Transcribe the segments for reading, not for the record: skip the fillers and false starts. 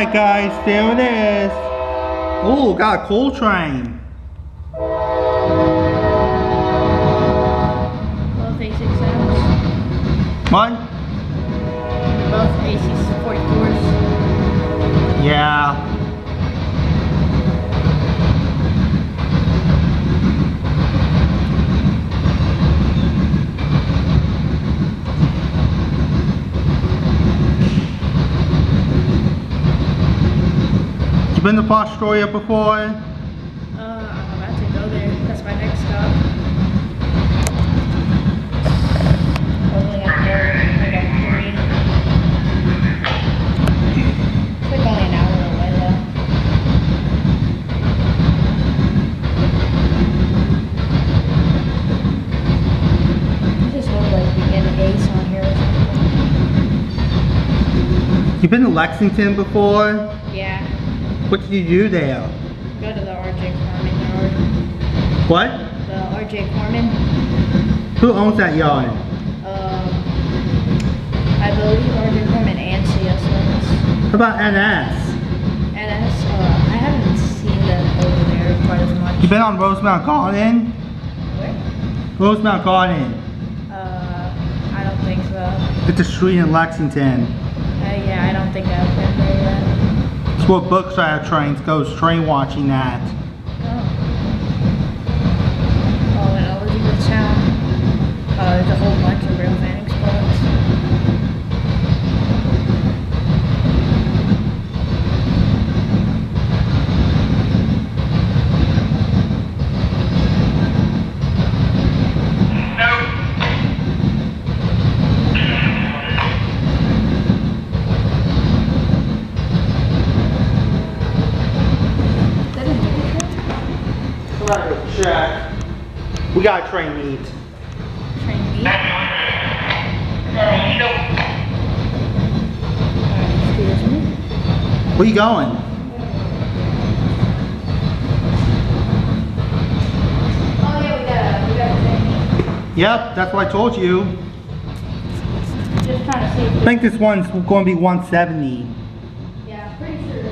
Alright guys, there it is. Ooh, got a coal train. Both A6Ms. What? Both AC-44s. Yeah. You been to Pastoria before? I'm about to go there. That's my next stop. Only got 3. It's like only an hour away though. I just hope like we get an ace on here or something. You been to Lexington before? Yeah. What did you do there? Go to the R.J. Corman yard. What? The R.J. Corman. Who owns that yard? I believe R.J. Corman and CSS. How about NS? NS, I haven't seen them over there quite as much. You been on Rosemount Garden? Where? Rosemount Garden. I don't think so. It's a street in Lexington. Yeah, I don't think I've been there yet. It's where Berkshire trains goes train watching at. Oh, in Elizabethtown. There's a whole bunch of railfan spots. Check. We got a train meet. Train meet? Excuse me? Where you going? Oh yeah, we got a train meet. Yep, that's what I told you. Just trying to see if I think this one's going to be 170. yeah, pretty sure.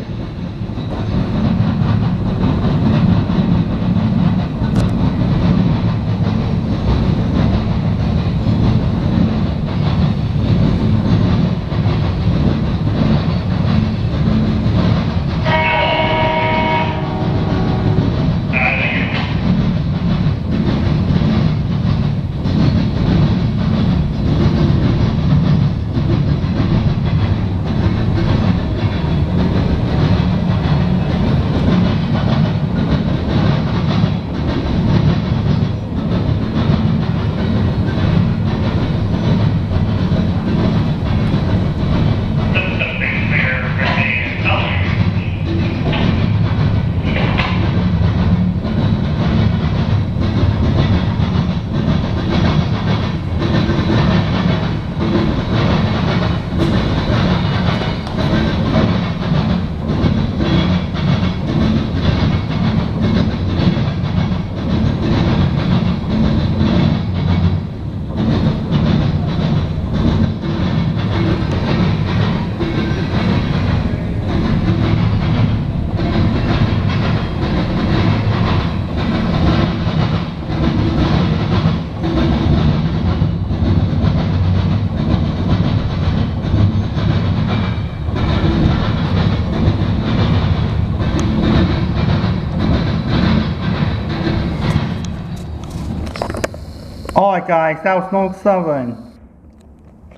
Alright guys, that was Norfolk Southern.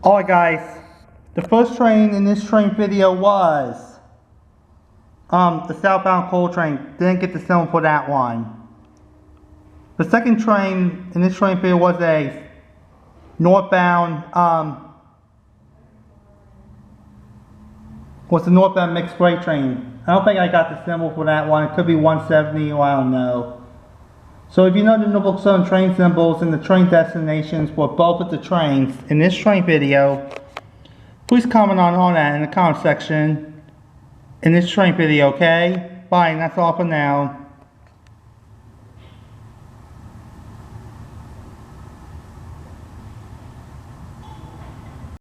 Alright guys, the first train in this train video was the southbound coal train. Didn't get the symbol for that one. The second train in this train video was a northbound was the northbound mixed freight train. I don't think I got the symbol for that one. It could be 170 or I don't know. So if you know the Norfolk Southern train symbols and the train destinations for both of the trains in this train video, please comment on that in the comment section in this train video, okay? Bye, and that's all for now.